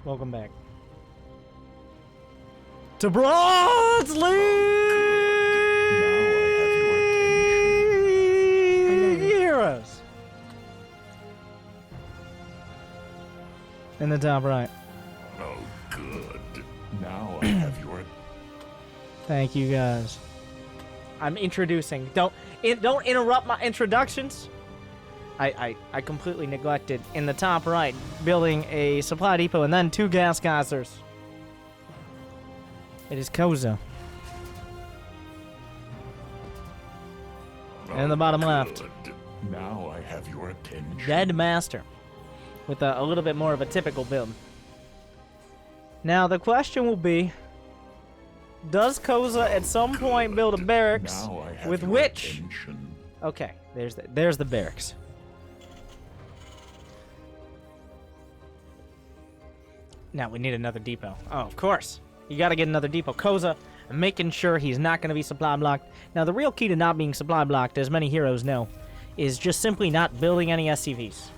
Welcome back. To Bronze League Heroes. In the top right. Oh, good. Now I have your... Thank you, guys. I'm introducing. Don't interrupt my introductions. I completely neglected in the top right, building a supply depot and then 2 gas geysers. It is Koza. And in the bottom left, now I have your attention. Deathmaster, with a little bit more of a typical build. Now the question will be, does Koza at some point build a barracks with which? Attention. Okay, there's the barracks. Now we need another depot. Oh, of course. You gotta get another depot. Koza, making sure he's not gonna be supply blocked. Now the real key to not being supply blocked, as many heroes know, is just simply not building any SCVs.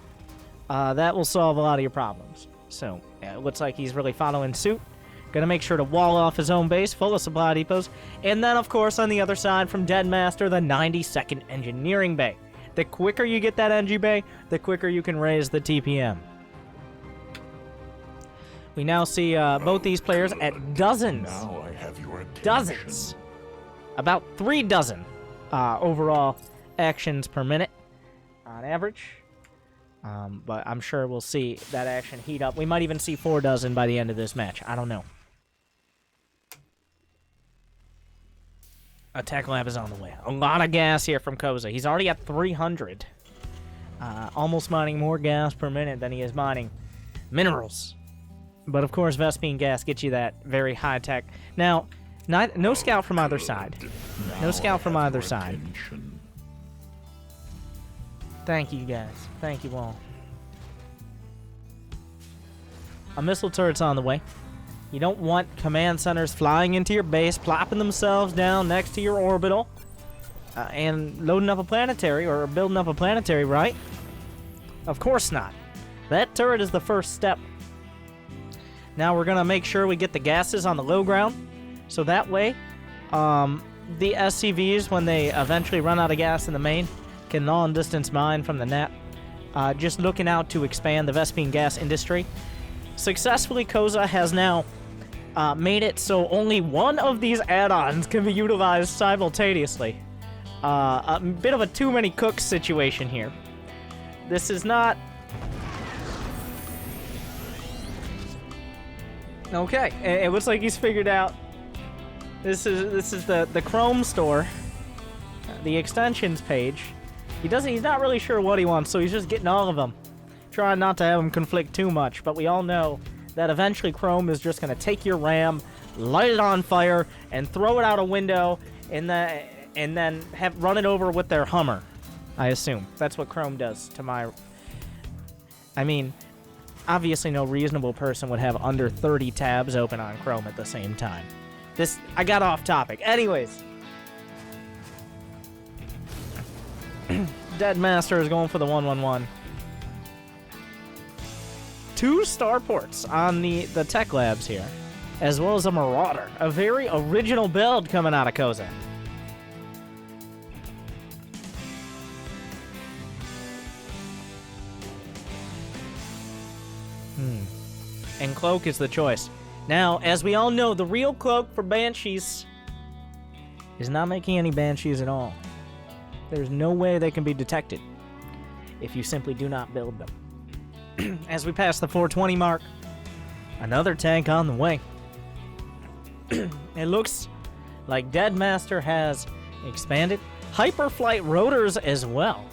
That will solve a lot of your problems. So, it looks like he's really following suit. Gonna make sure to wall off his own base full of supply depots. And then, of course, on the other side from Deathmaster, the 92nd Engineering Bay. The quicker you get that NG Bay, the quicker you can raise the TPM. We now see both these players at dozens. Now I have your attention. Dozens. About 3 dozen overall actions per minute on average. But I'm sure we'll see that action heat up. We might even see 4 dozen by the end of this match. I don't know. Attack Lab is on the way. A lot of gas here from Koza. He's already at 300. Almost mining more gas per minute than he is mining minerals. But of course, Vespine gas gets you that very high tech. Now, no scout from either side. No scout from either side. Thank you, guys. Thank you all. A missile turret's on the way. You don't want command centers flying into your base, plopping themselves down next to your orbital, and loading up a planetary, or building up a planetary, right? Of course not. That turret is the first step. Now we're going to make sure we get the gases on the low ground, so that way, the SCVs, when they eventually run out of gas in the main, can long-distance mine from the net. Just looking out to expand the Vespine gas industry. Successfully, Koza has now made it so only one of these add-ons can be utilized simultaneously. A bit of a too many cooks situation here. This is not... Okay, it looks like he's figured out. This is the Chrome store, the extensions page. He's not really sure what he wants, so he's just getting all of them. Trying not to have them conflict too much, but we all know that eventually Chrome is just going to take your RAM, light it on fire, and throw it out a window, and then run it over with their Hummer, I assume. That's what Chrome does to my... I mean, obviously no reasonable person would have under 30 tabs open on Chrome at the same time. I got off topic. Anyways. Deathmaster is going for the 111. 2 starports on the tech labs here, as well as a Marauder. A very original build coming out of Koza. And Cloak is the choice. Now, as we all know, the real Cloak for Banshees is not making any Banshees at all. There's no way they can be detected if you simply do not build them. As we pass the 420 mark, another tank on the way. It looks like Deathmaster has expanded. Hyperflight rotors as well.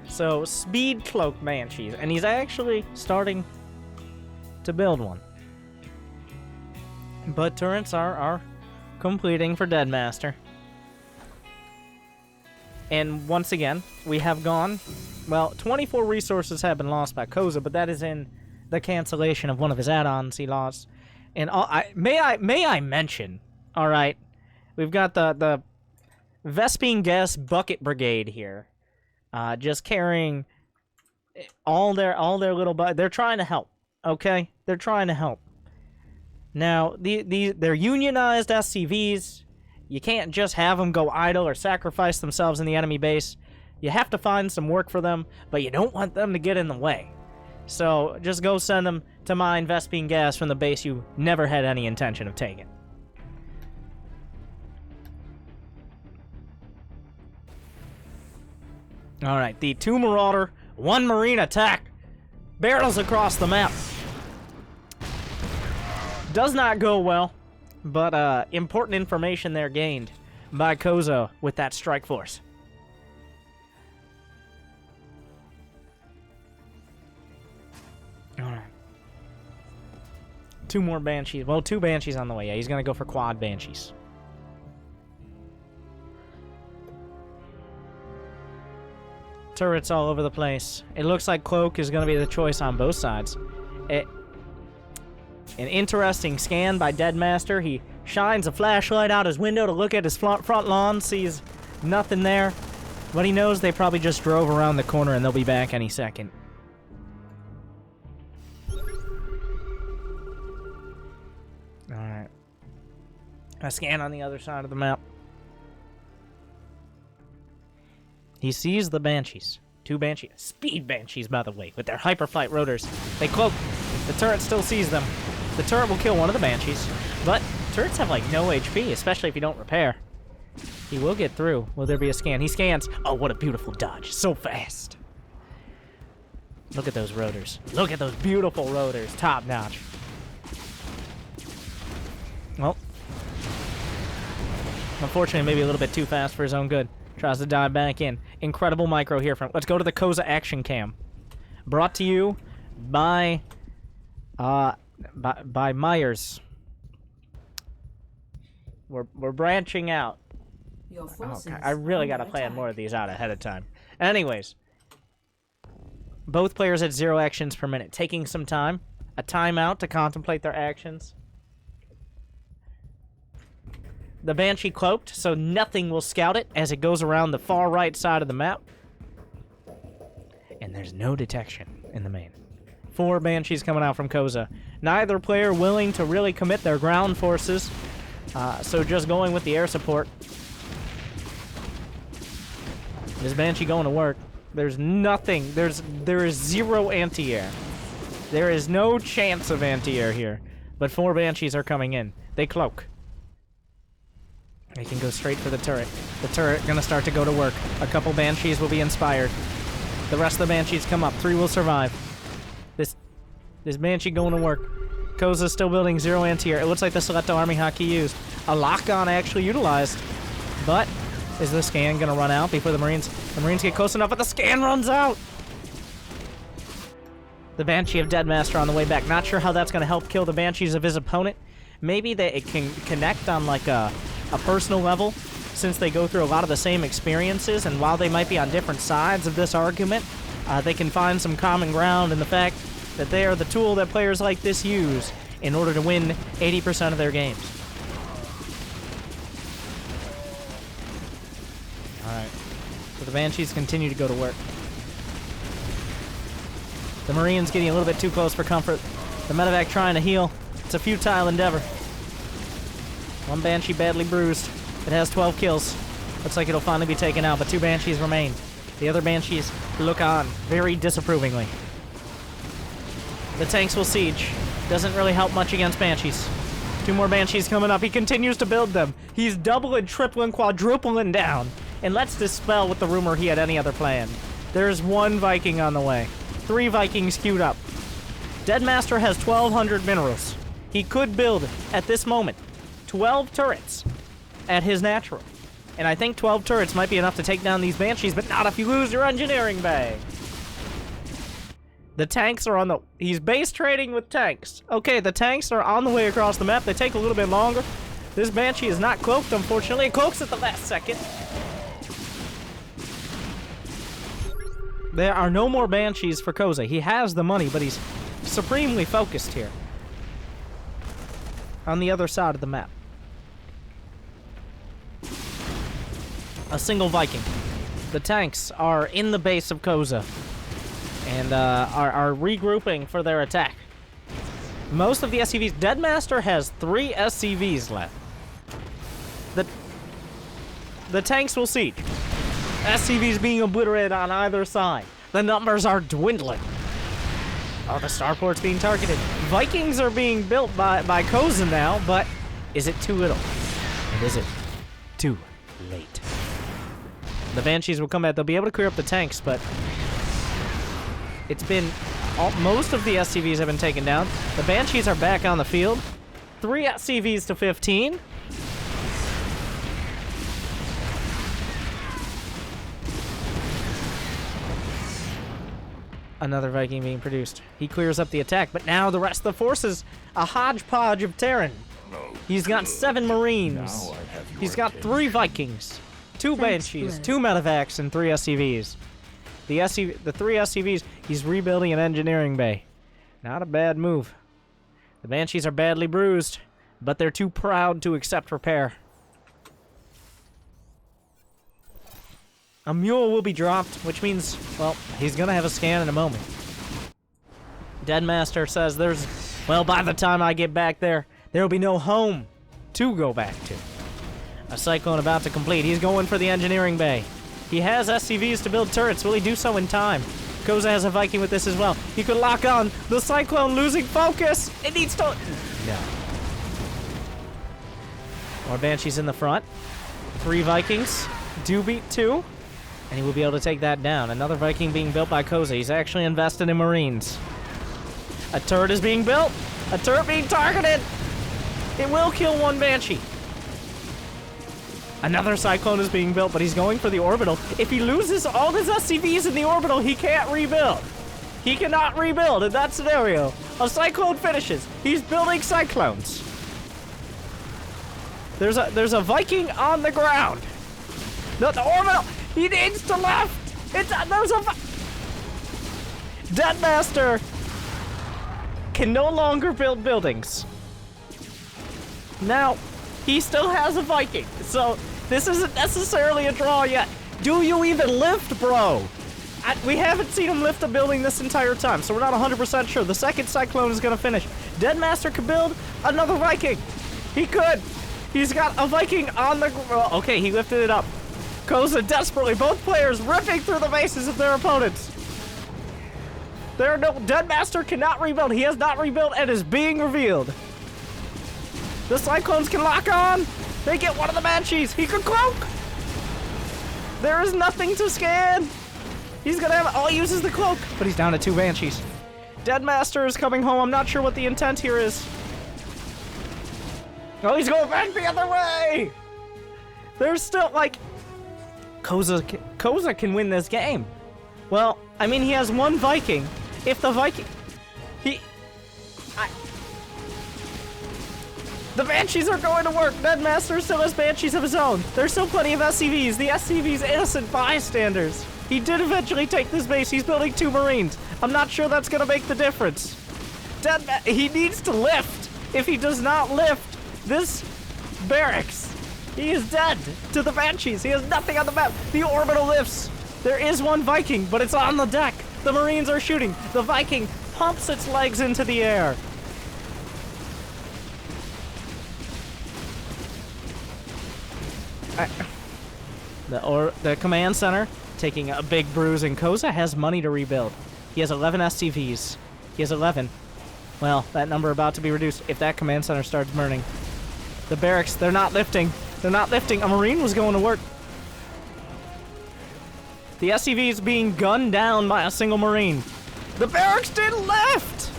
So, speed cloak Banshees. And he's actually starting to build one. But turrets are completing for Deathmaster. And once again, we have gone... Well, 24 resources have been lost by Koza, but that is in the cancellation of one of his add-ons he lost. And may I mention, all right, we've got the Vespine Gas Bucket Brigade here, just carrying all their little... They're trying to help. okay? They're trying to help. Now, they're unionized SCVs. You can't just have them go idle or sacrifice themselves in the enemy base. You have to find some work for them, but you don't want them to get in the way. So, just go send them to mine Vespine gas from the base you never had any intention of taking. Alright, the 2 Marauder, 1 Marine attack barrels across the map. Does not go well, but important information there gained by Koza with that strike force. Alright. 2 more Banshees. Well, 2 Banshees on the way. Yeah, he's going to go for quad Banshees. Turrets all over the place. It looks like Cloak is going to be the choice on both sides. An interesting scan by Deathmaster. He shines a flashlight out his window to look at his front lawn, sees nothing there. But he knows they probably just drove around the corner and they'll be back any second. Alright. A scan on the other side of the map. He sees the Banshees. 2 Banshees. Speed Banshees, by the way, with their hyperflight rotors. They cloak. The turret still sees them. The turret will kill one of the Banshees, but turrets have, like, no HP, especially if you don't repair. He will get through. Will there be a scan? He scans. Oh, what a beautiful dodge. So fast. Look at those rotors. Look at those beautiful rotors. Top notch. Well, unfortunately, maybe a little bit too fast for his own good. Tries to dive back in. Incredible micro here from. Let's go to the Koza action cam. Brought to you by Myers. We're branching out. Okay, I really gotta plan more of these out ahead of time. Anyways, both players at 0 actions per minute, taking some time, a timeout to contemplate their actions. The Banshee cloaked, so nothing will scout it as it goes around the far right side of the map. And there's no detection in the main. 4 Banshees coming out from Koza. Neither player willing to really commit their ground forces, so just going with the air support. This Banshee going to work. There's nothing. There is 0 anti-air. There is no chance of anti-air here. But 4 Banshees are coming in. They cloak. They can go straight for the turret. The turret gonna start to go to work. A couple Banshees will be inspired. The rest of the Banshees come up. 3 will survive. This Banshee going to work. Koza's still building 0 anti-air. It looks like the Selecto Army Hockey used. A lock-on actually utilized. But is the scan gonna run out before the Marines get close enough, but the scan runs out! The Banshee of Deathmaster on the way back. Not sure how that's gonna help kill the Banshees of his opponent. Maybe that it can connect on like a personal level, since they go through a lot of the same experiences, and while they might be on different sides of this argument, they can find some common ground in the fact that they are the tool that players like this use in order to win 80% of their games. Alright, so the Banshees continue to go to work. The Marines getting a little bit too close for comfort. The medevac trying to heal. It's a futile endeavor. 1 Banshee badly bruised. It has 12 kills. Looks like it'll finally be taken out, but 2 Banshees remain. The other Banshees look on very disapprovingly. The tanks will siege. Doesn't really help much against Banshees. 2 more Banshees coming up. He continues to build them. He's doubling, tripling, quadrupling down. And let's dispel with the rumor he had any other plan. There's 1 Viking on the way. 3 Vikings queued up. Deathmaster has 1,200 minerals. He could build, at this moment, 12 turrets at his natural. And I think 12 turrets might be enough to take down these Banshees, but not if you lose your engineering bay. The tanks are on the... He's base trading with tanks. Okay, the tanks are on the way across the map. They take a little bit longer. This Banshee is not cloaked, unfortunately. It cloaks at the last second. There are no more Banshees for Koza. He has the money, but he's supremely focused here. On the other side of the map. A single Viking. The tanks are in the base of Koza and are regrouping for their attack. Most of the SCVs... Deathmaster has 3 SCVs left. The tanks will siege. SCVs being obliterated on either side. The numbers are dwindling. Oh, the starport's being targeted. Vikings are being built by Koza now, but is it too little? And is it too late? The Banshees will come back. They'll be able to clear up the tanks, but it's been... most of the SCVs have been taken down. The Banshees are back on the field. 3 SCVs to 15. Another Viking being produced. He clears up the attack, but now the rest of the forces, a hodgepodge of Terran. He's got 7 Marines. He's got 3 Vikings, 2 Banshees, 2 medevacs, and 3 SCVs. The 3 SCVs, he's rebuilding an engineering bay. Not a bad move. The Banshees are badly bruised, but they're too proud to accept repair. A mule will be dropped, which means, well, he's gonna have a scan in a moment. Deathmaster says well, by the time I get back there'll be no home to go back to. A cyclone about to complete. He's going for the engineering bay. He has SCVs to build turrets. Will he do so in time? Koza has a Viking with this as well. He could lock on. The cyclone losing focus. It needs to... No. More Banshees in the front. 3 Vikings. Do beat 2. And he will be able to take that down. Another Viking being built by Koza. He's actually invested in Marines. A turret is being built. A turret being targeted. It will kill 1 Banshee. Another Cyclone is being built, but he's going for the orbital. If he loses all his SCVs in the orbital, he can't rebuild. He cannot rebuild in that scenario. A Cyclone finishes. He's building Cyclones. There's a Viking on the ground. No, the orbital. He needs to left. There's a Deathmaster can no longer build buildings. Now, he still has a Viking, so this isn't necessarily a draw yet. Do you even lift, bro? We haven't seen him lift a building this entire time, so we're not 100% sure. The second Cyclone is going to finish. Deathmaster could build another Viking. He could. He's got a Viking on the... okay, he lifted it up. Koza desperately, both players ripping through the bases of their opponents. Deathmaster cannot rebuild. He has not rebuilt and is being revealed. The Cyclones can lock on. They get one of the Banshees. He could cloak. There is nothing to scan. He's gonna have, he uses the cloak, but he's down to 2 Banshees. Deathmaster is coming home. I'm not sure what the intent here is. Oh, he's going back the other way. There's still, Koza can win this game. Well, I mean, he has 1 Viking. If the Viking... The Banshees are going to work. Deathmaster still has Banshees of his own. There's still plenty of SCVs. The SCV's innocent bystanders. He did eventually take this base. He's building 2 Marines. I'm not sure that's going to make the difference. He needs to lift. If he does not lift this barracks, he is dead to the Banshees. He has nothing on the map. The orbital lifts. There is 1 Viking, but it's on the deck. The Marines are shooting. The Viking pumps its legs into the air. The command center taking a big bruise, and Koza has money to rebuild. He has 11 SCVs. He has 11. Well, that number about to be reduced if that command center starts burning. The barracks, they're not lifting. They're not lifting. A Marine was going to work. The SCV is being gunned down by a single Marine. The barracks didn't lift!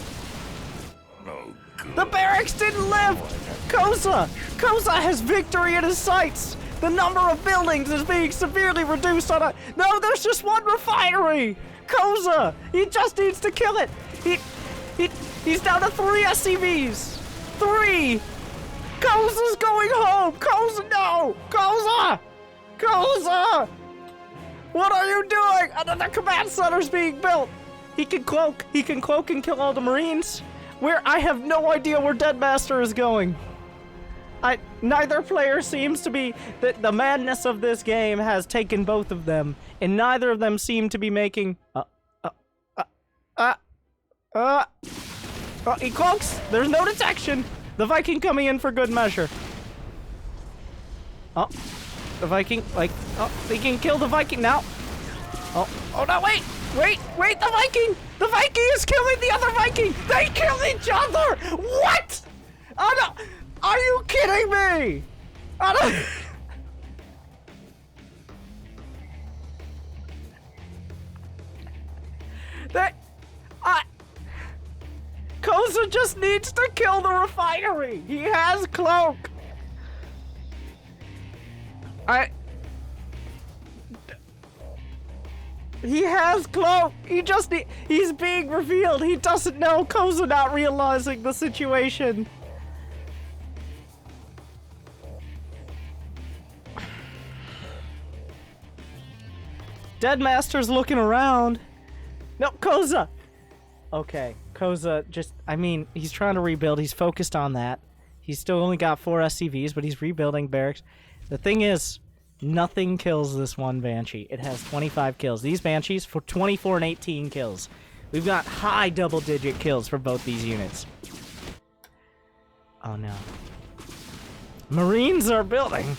Oh, good. The barracks didn't lift! Koza has victory in his sights! The number of buildings is being severely reduced on a... No, there's just 1 refinery! Koza! He just needs to kill it! He's down to 3 SCVs! 3! Koza's going home! Koza, no! Koza! Koza! What are you doing? Another command center's being built! He can cloak and kill all the Marines. I have no idea where Deathmaster is going. Neither player seems to be... The madness of this game has taken both of them, and neither of them seem to be making... Oh, he cloaks! There's no detection! The Viking coming in for good measure. Oh, the Viking, like, oh, they can kill the Viking now. Oh no, wait, the Viking! The Viking is killing the other Viking! They kill each other! What? Oh no, are you kidding me? Oh no. Koza just needs to kill the refinery! He has cloak! He has cloak! He's being revealed! He doesn't know! Koza not realizing the situation! Deadmaster's looking around! No, Koza! Okay, Koza just, I mean, he's trying to rebuild. He's focused on that. He's still only got 4 SCVs, but he's rebuilding barracks. The thing is, nothing kills this one Banshee. It has 25 kills. These Banshees for 24 and 18 kills. We've got high double-digit kills for both these units. Oh no. Marines are building.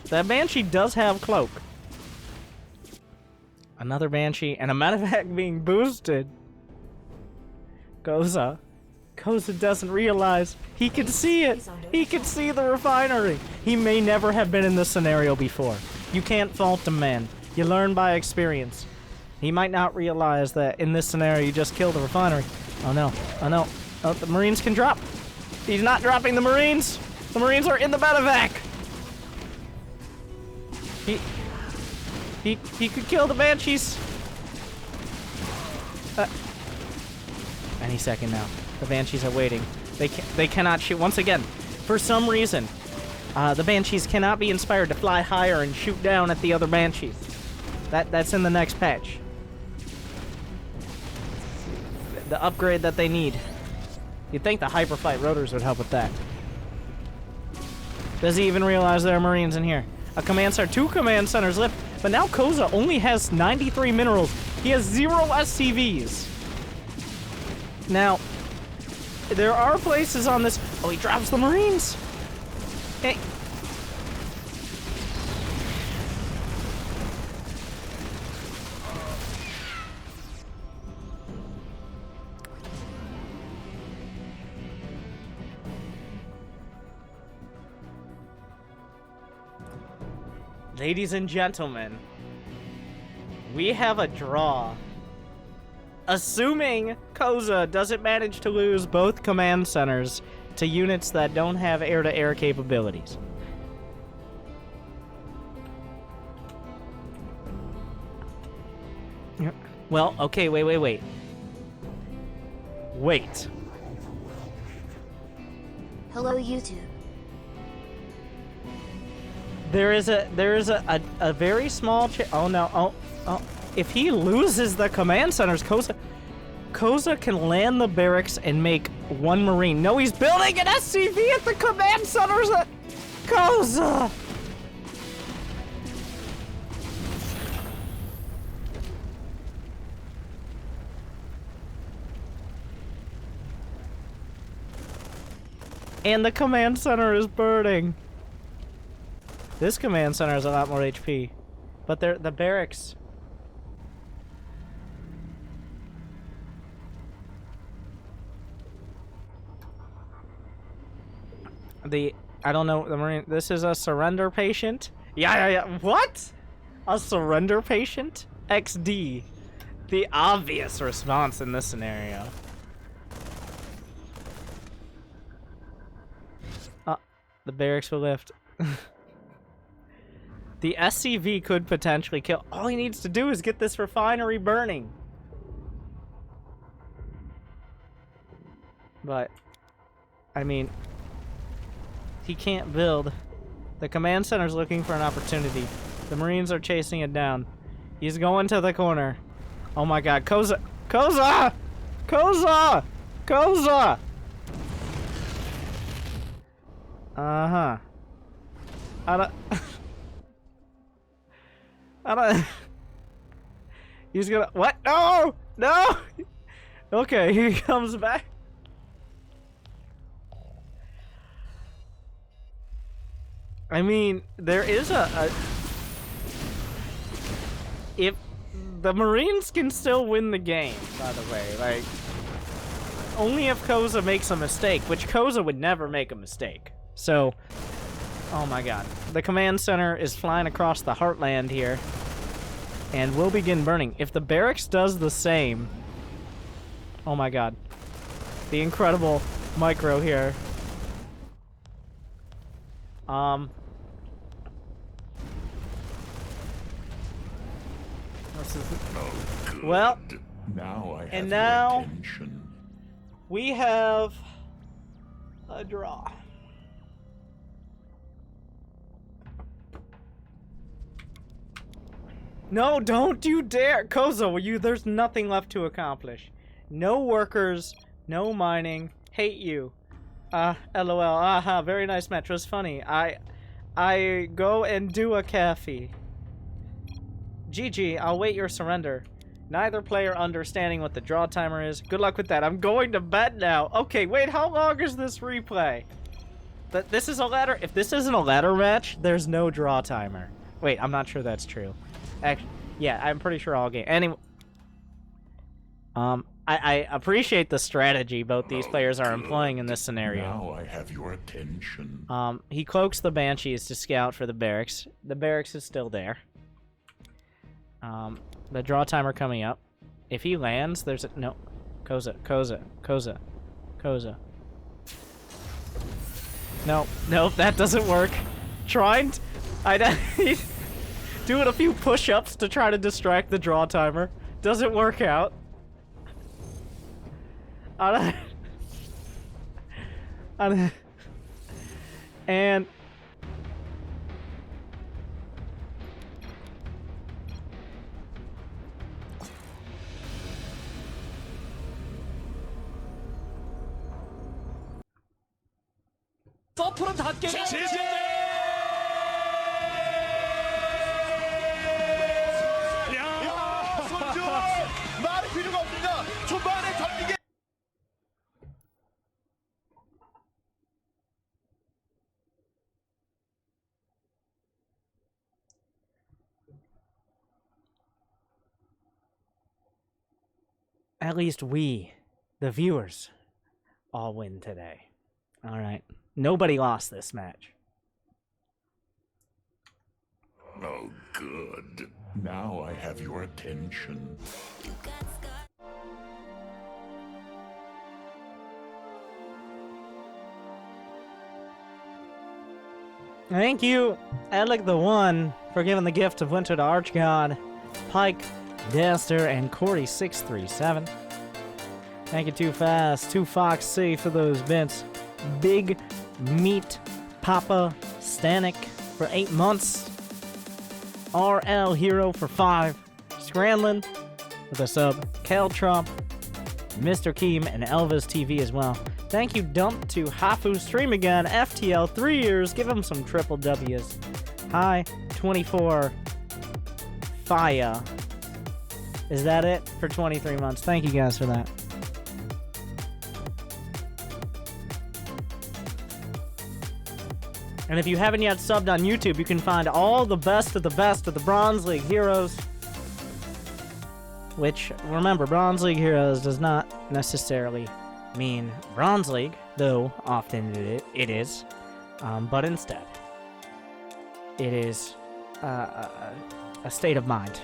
That Banshee does have cloak. Another Banshee and a medevac being boosted. Koza doesn't realize. He can see it. He can see the refinery. He may never have been in this scenario before. You can't fault a man. You learn by experience. He might not realize that in this scenario you just kill the refinery. Oh no. Oh no. Oh, the Marines can drop. He's not dropping the Marines. The Marines are in the medevac. He could kill the Banshees. Any second now. The Banshees are waiting. They cannot shoot. Once again, for some reason, the Banshees cannot be inspired to fly higher and shoot down at the other Banshees. That's in the next patch. The upgrade that they need. You'd think the Hyperflight rotors would help with that. Does he even realize there are Marines in here? A command center, 2 command centers left, but now Koza only has 93 minerals. He has 0 SCVs. Now, there are places on this. Oh, he drops the Marines. Hey. Ladies and gentlemen, we have a draw. Assuming Koza doesn't manage to lose both command centers to units that don't have air-to-air capabilities. Well, okay, wait. Wait. Hello, YouTube. There is a very small oh no, oh. If he loses the command centers, Koza can land the barracks and make 1 Marine. No, he's building an SCV at the command centers at Koza! And the command center is burning. This command center has a lot more HP. But the barracks. I don't know, the Marine, this is a surrender patient? Yeah, what? A surrender patient? XD. The obvious response in this scenario. The barracks will lift. The SCV could potentially kill. All he needs to do is get this refinery burning. But, I mean, he can't build. The command center's looking for an opportunity. The Marines are chasing it down. He's going to the corner. Oh my god, Koza! Koza! Koza! Koza! Uh-huh. I don't... He's gonna... What? No! No! Okay, he comes back. I mean, there is if the Marines can still win the game, by the way, like, only if Koza makes a mistake, which Koza would never make a mistake. So, oh my god. The command center is flying across the heartland here, and will begin burning. If the barracks does the same, oh my god. The incredible micro here. This is, well, now I have and now your attention. we have a draw. No, don't you dare! Koza, there's nothing left to accomplish. No workers, no mining, hate you. LOL, aha, very nice match, was funny. I go and do a cafe. GG, I'll wait your surrender. Neither player understanding what the draw timer is. Good luck with that. I'm going to bed now. Okay, wait, how long is this replay? This is a ladder? If this isn't a ladder match, there's no draw timer. Wait, I'm not sure that's true. Actually, yeah, I'm pretty sure all game. Anyway, I appreciate the strategy both these players are employing in this scenario. Now I have your attention. He cloaks the Banshees to scout for the barracks. The barracks is still there. The draw timer coming up. If he lands, there's a... No. Koza. No, that doesn't work. Trying to... doing a few push-ups to try to distract the draw timer. Doesn't work out. And... 서프는 닿게 손주 말이 필요가 없습니다. 초반에 전기계 At least we, the viewers, all win today. All right. Nobody lost this match. Oh, good. Now I have your attention. Thank you, Alec the One, for giving the gift of Winter to Archgod, Pike, Dester, and Cordy637. Thank you, Too Fast, Too Foxy for those bits. Big Meat Papa Stanek for 8 months. RL Hero for 5. Scranlin with a sub. Caltrop, Mr. Keem, and Elvis TV as well. Thank you, Dump, to Hafu Stream Again, FTL 3 years. Give him some triple W's. Hi, 24 Faya. Is that it for 23 months? Thank you guys for that. And if you haven't yet subbed on YouTube, you can find all the best of the Bronze League heroes. Which, remember, Bronze League heroes does not necessarily mean Bronze League, though often it is. But instead, it is a state of mind.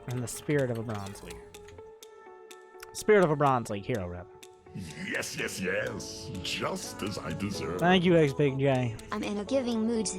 And the spirit of a Bronze League. Spirit of a Bronze League hero, rather. Yes. Just as I deserve. Thank you, X Big J. I'm in a giving mood.